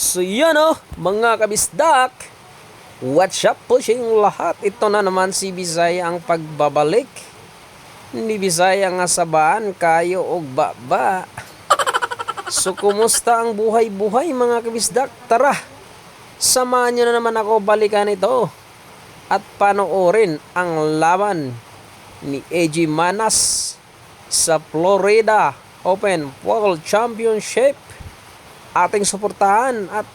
So yan mga kabisdak. What's up po sa inyong lahat? Ito na naman si Bisaya ang pagbabalik. Ni Bisaya nga sabaan kayo og baba. So kumusta ang buhay-buhay mga kabisdak? Tara, samahan nyo na naman ako balikan ito at panoorin ang laban ni AJ Manas sa Florida Open World Championship. Ating suportahan at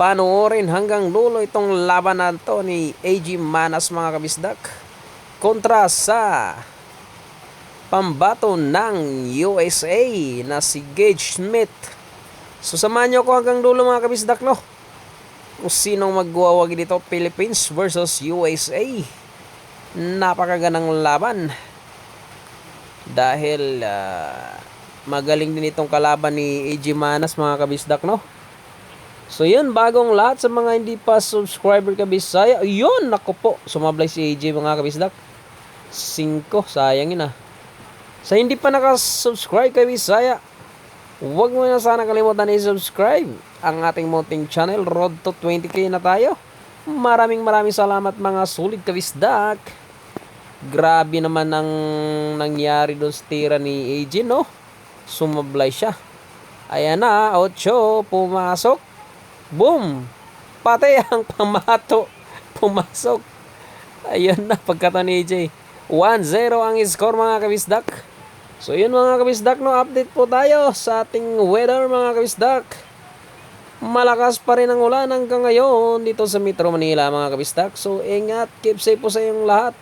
panoorin hanggang dulo itong laban na to ni AJ Manas mga kabisdak kontra sa pambato ng USA na si Gage Smith. So samahan nyo ako hanggang dulo mga kabisdak kung sinong magwawagi dito, Philippines versus USA. Napakagandang laban dahil magaling din itong kalaban ni AJ Manas mga kabisdak So yun, bagong lahat sa mga hindi pa subscriber ka Bisaya. Yun, nako po, sumablay si AJ mga kabisdak. 5, sayang yun Sa hindi pa nakasubscribe kay Bisaya, huwag mo na sana kalimutan i-subscribe ang ating munting channel. Road to 20k na tayo. Maraming salamat mga sulit kabisdak. Grabe naman ang nangyari doon sa tira ni AJ Sumablay siya. Ayan na, 8, pumasok. Boom! Pati ang pamato. Pumasok. Ayun na, pagkata ni AJ. 1-0 ang score mga kabisdak. So yun mga kabisdak update po tayo sa ating weather mga kabisdak. Malakas pa rin ang ulan hanggang ngayon dito sa Metro Manila mga kabisdak. So ingat, keep safe po sa inyong lahat.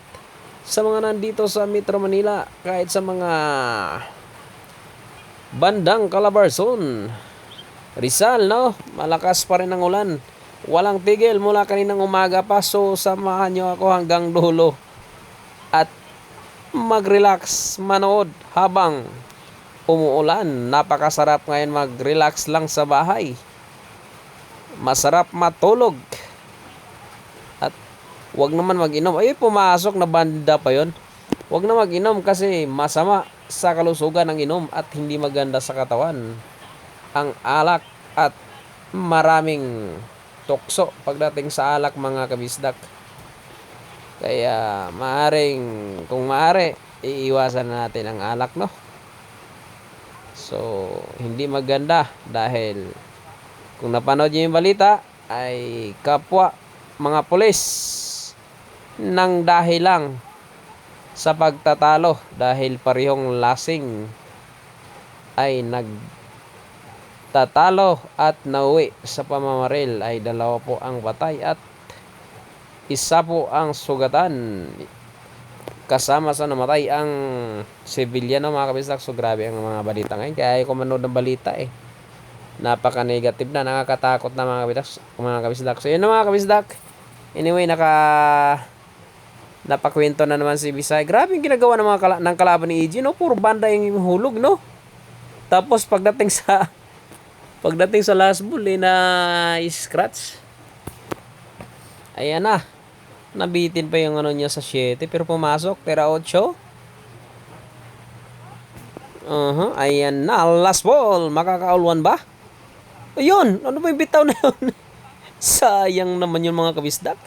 Sa mga nandito sa Metro Manila, kahit sa mga bandang Calabarzon, Rizal malakas pa rin ang ulan. Walang tigil mula kaninang umaga pa. So samahan nyo ako hanggang dulo at mag-relax manood habang umuulan. Napakasarap ngayon mag-relax lang sa bahay. Masarap matulog. At wag naman mag-inom. Ay, pumasok na banda pa yon. Wag na mag-inom kasi masama sa kalusugan ang inom at hindi maganda sa katawan ang alak at maraming tukso pagdating sa alak mga kabisdak. Kaya kung maaari iiwasan natin ang alak So hindi maganda dahil kung napanood niyo yung balita ay kapwa mga pulis nang dahil lang sa pagtatalo dahil parehong lasing ay nagtatalo at nauwi sa pamamaril ay 2 po ang patay at 1 po ang sugatan. Kasama sa namatay ang civilian mga kabisdak. So grabe ang mga balita ngayon. Kaya ayaw ko manood ng balita Napaka-negative na, nakakatakot na mga kabisdak. So yun mga kabisdak. Anyway, napakwento na naman si Bisaya. Grabe yung ginagawa ng ng kalaban ni AJ puro banda yung hulog Tapos pagdating sa last ball na scratch. Ayan na. Nabitin pa yung niya sa 7 pero pumasok tira 8. Ayan na, last ball. Makaka-all 1 ba? Ayun, ano ba yung bitaw na yun? Sayang naman yung mga kabisdak.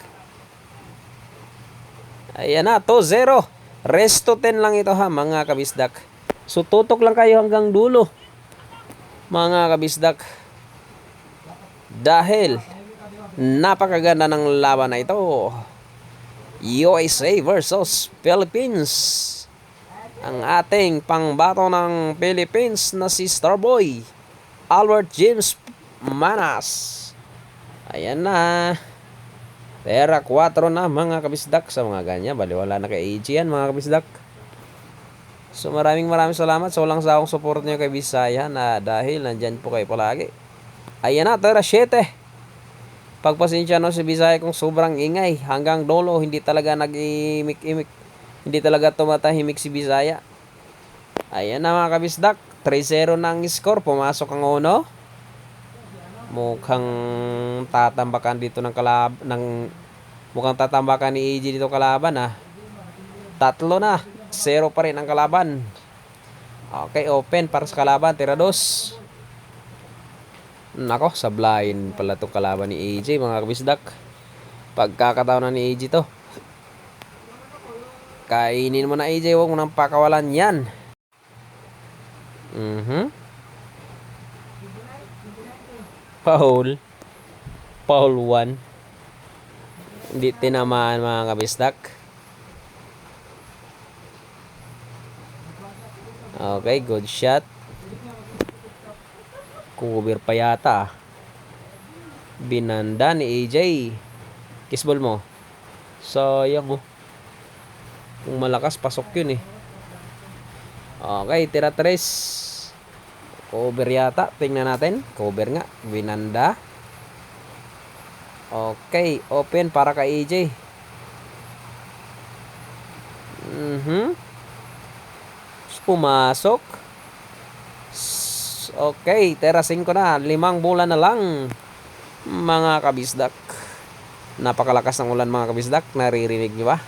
Ayan na, 2-0. Rest to 10 lang ito mga kabisdak. So tutok lang kayo hanggang dulo mga kabisdak. Dahil napakaganda ng laban na ito. USA versus Philippines. Ang ating pangbato ng Philippines na si Starboy Albert James Manas. Ayan na. Tera 4 na mga kabisdak. Sa mga ganyan, baliwala na kay AJ yan mga kabisdak. So maraming salamat sa walang sawang support niyo kay Bisaya na dahil nandyan po kayo palagi. Ayan na, tera 7. Pagpasensya si Bisaya kung sobrang ingay hanggang dulo, hindi talaga nag-imik-imik. Hindi talaga tumatahimik si Bisaya. Ayan na mga kabisdak, 3-0 na ang score. Pumasok ang uno. Mukhang tatambakan dito mukhang tatambakan ni AJ dito kalaban 3 na. 0 pa rin ang kalaban. Okay, open para sa kalaban. Tira 2. Nako, sablayin pala itong kalaban ni AJ mga kabisdak. Pagkakataon na ni AJ to. Kainin mo na AJ, huwag mo nang pakawalan yan. Paul 1. Hindi tinamaan mga kabisdak. Okay, good shot. Cover pa yata. Binanda ni AJ. Kissball mo. Sayang oh. Kung malakas, pasok yun eh. Okay, tira 3. Cover yata. Tingnan natin. Cover nga. Binanda. Okay, open para kay AJ. Pumasok. Okay, tira 5 na. 5 bola na lang. Mga kabisdak. Napakalakas ng ulan mga kabisdak. Naririnig nyo ba?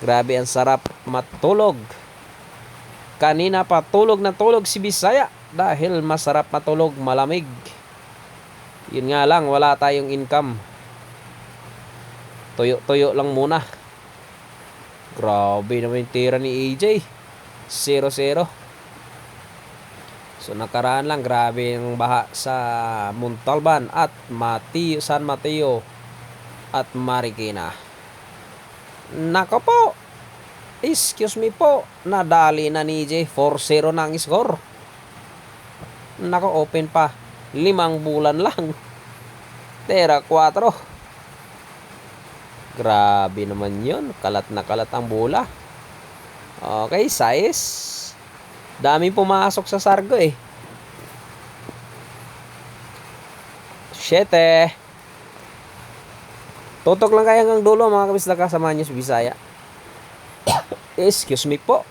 Grabe, ang sarap matulog. Kanina pa tulog na tulog si Bisaya. Dahil masarap matulog, malamig. Yun nga lang, wala tayong income. Tuyo-tuyo lang muna. Grabe naman yung tira ni AJ. 0-0. So nakaraan lang, grabe yung baha sa Montalban at San Mateo at Marikina. Nako po. Excuse me po. Nadali na ni AJ. 4-0 na ang score. Nako, open pa. 5 bulan lang. Tera 4. Grabe naman yun. Kalat na kalat ang bola. Okay, size. Dami pumasok sa Sargo eh. 7. Tutok lang kaya hanggang dulo mga kabisdak, kasama nyo si Bisaya. Excuse me po.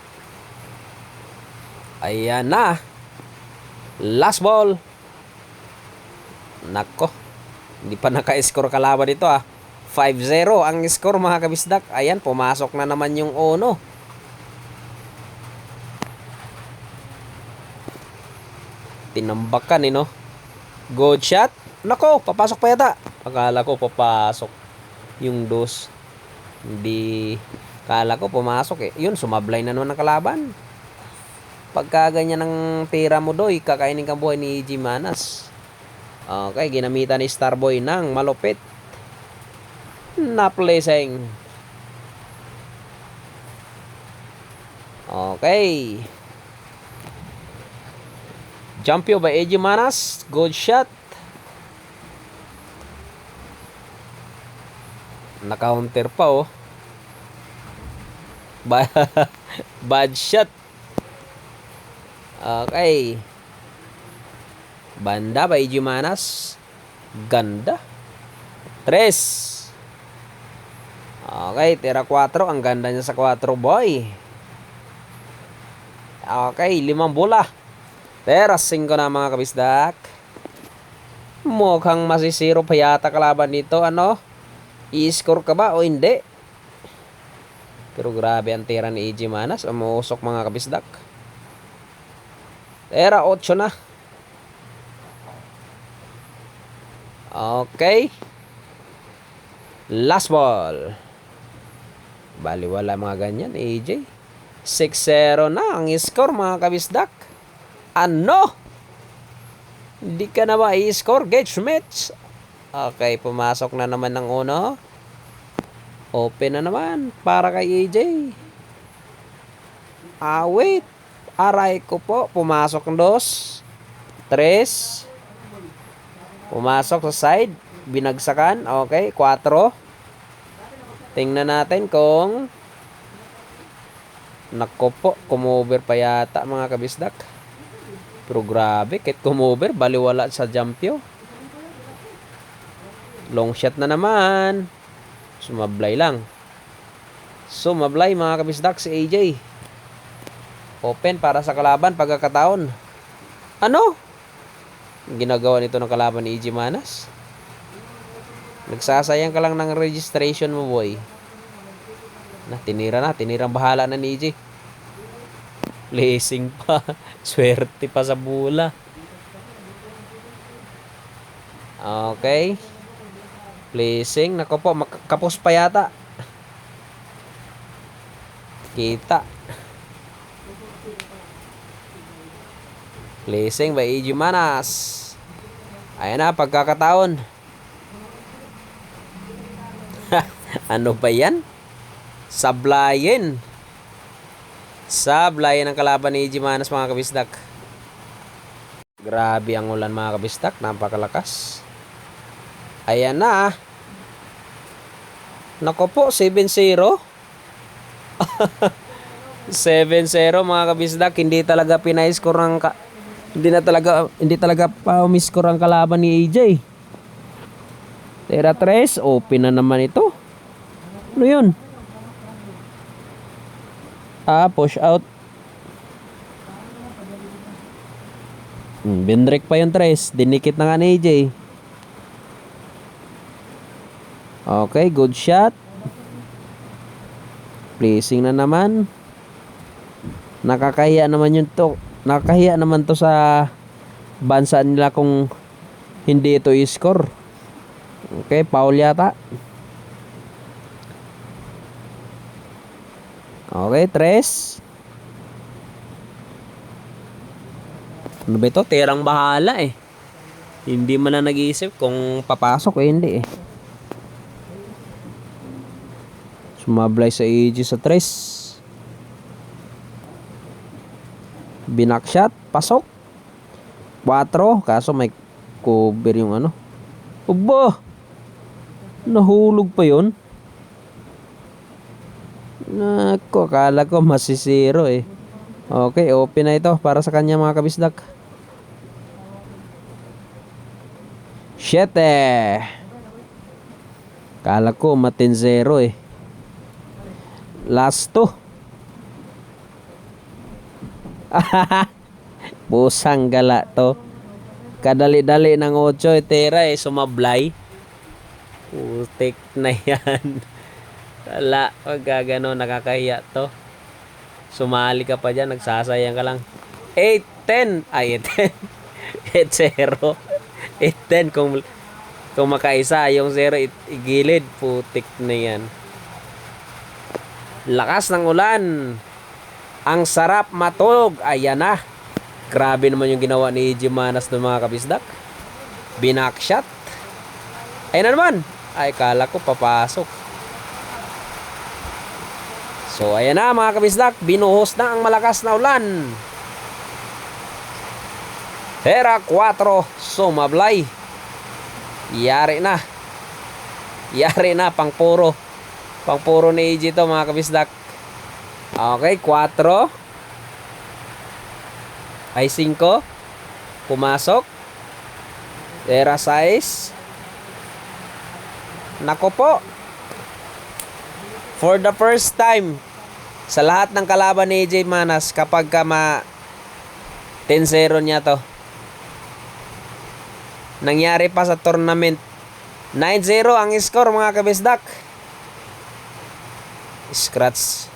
Ayan na. Last ball. Nako. Hindi pa naka-score kalaban dito ah. 5-0 ang score mga kabisdak. Ayan, pumasok na naman yung Ono. Tinambakan eh no. Good shot. Nako, papasok pa yata. Akala ko papasok yung dos. Hindi. Akala ko pumasok eh. Yun, sumablay na naman ang kalaban. Pagka ganyan ng tira mo doy, kakainin kang buhay ni Jimanas. Okay, ginamitan ni Starboy ng malupit na placing. Okay. Jumpio by AJ Manas. Good shot. Na-counter pa oh. Bad shot. Okay. Banda by AJ Manas. Ganda. 3. Okay, tira 4. Ang ganda niya sa 4 boy. Okay, 5 bola. Tira 5 na mga kabisdak. Mukhang masisiro pa yata kalaban dito. Ano? I-score ka ba o hindi? Pero grabe ang tira ni AJ Manas. Umusok mga kabisdak. Tira 8 na. Okay. Last ball. Baliwala mga ganyan, AJ. 6-0 na ang score mga kabisdak. Ano? Hindi ka na ba i-score, Gage Schmitz? Okay, pumasok na naman ng uno. Open na naman para kay AJ. Wait. Aray ko po. Pumasok ng 2. 3. Pumasok sa side. Binagsakan. Okay, 4. Tingnan natin kung nako po, kumover pa yata mga kabisdak. Pero grabe, kahit kumover, baliwala sa jumpyo. Long shot na naman. Sumablay lang. Sumablay mga kabisdak si AJ. Open para sa kalaban pagkakataon. Ano? Ginagawa nito ng kalaban ni AJ Manas. Nagsasayang ka lang ng registration mo boy. Tinirang bahala na ni AJ. Blessing pa. Swerte pa sa bola. Okay. Placing. Nako po, kapos pa yata. Kita. Placing by AG Manas. Ayan na, pagkakataon. Ano ba yan? Sablayin. Sablayin ang kalaban ni AG Manas, mga kabisdak. Grabe ang ulan, mga kabisdak. Napakalakas. Ayan na. Nako po, 7-0. 7-0, mga kabisdak. Hindi talaga pinay-score ng hindi talaga pa umiscore ang kalaban ni AJ. Tera 3, open na naman ito. Ano yun? Push out. Bindrek pa yung 3. Dinikit na nga ni AJ. Okay, good shot. Placing na naman. Nakakahiya naman yun to. Nakakahiya naman to sa bansa nila kung hindi ito i-score. Okay, foul yata. Okay, 3. Ano ba ito? Terang bahala eh. Hindi man na nag-iisip kung papasok o hindi eh. Sumablay sa AG sa 3. Binakshot, pasok. 4, kaso may cover yung ano. Ubo! Nahulog pa yun. Nako, akala ko masisiro eh. Okay, open na ito para sa kanya, mga kabisdak. 7. Akala ko 10-0 eh. Last 2. Pusang gala to. Kadali-dali ng 8 tera eh, sumablay. Putik na yan. Wala, pag gano'n, nakakahiya to. Sumali ka pa dyan, nagsasayang ka lang. 8-10. Ay, 8-10. 8-0. 8-10 kung makaisa, yung 0 igilid. Putik na yan. Lakas ng ulan. Ang sarap matulog. Ayan na. Grabe naman yung ginawa ni AG Manas ng mga kabisdak. Binakshot. Ayan na naman. Ay, kala ko papasok. So, ayan na, mga kabisdak. Binuhos na ang malakas na ulan. Tera 4. Sumablay. Yari na. Yari na. Pangpuro. Pangpuro ni AG to, mga kabisdak. Okay, 4. Ay 5. Pumasok. Tera 6. Nako po. For the first time sa lahat ng kalaban ni AJ Manas, kapag ka 10-0 niya to. Nangyari pa sa tournament. 9-0 ang score, mga kabisdak. Scratch.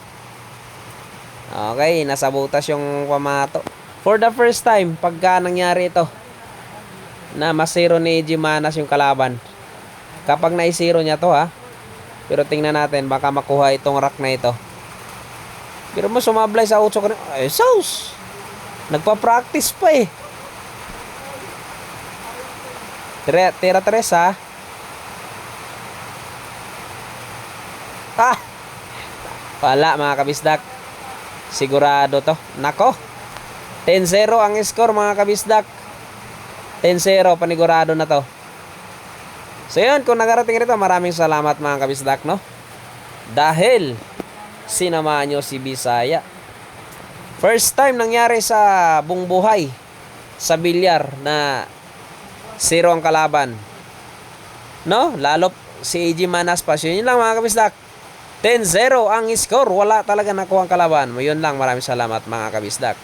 Okay, nasa butas yung pamato. For the first time, pagka nangyari ito, na mas-0 ni AG Manas yung kalaban. Kapag na-0 niya to, ha. Pero tingnan natin, baka makuha itong rack na ito. Pero mo sumablay sa 8 kanina. Ay, sauce! Nagpa-practice pa eh. Tira 3, ha. Wala, mga kabisdak. Sigurado to. Nako. 10-0 ang score, mga kabisdak. 10-0, panigurado na to. So yun, kung nagarating rito, maraming salamat, mga kabisdak, no? Dahil sinamahan nyo si Bisaya. First time nangyari sa buong buhay sa bilyar na 0 ang kalaban. No? Lalo si AG Manas pa. Yun lang, mga kabisdak. 10-0 ang score. Wala talaga nakuha ang kalaban. Yun lang. Maraming salamat, mga kabisdak.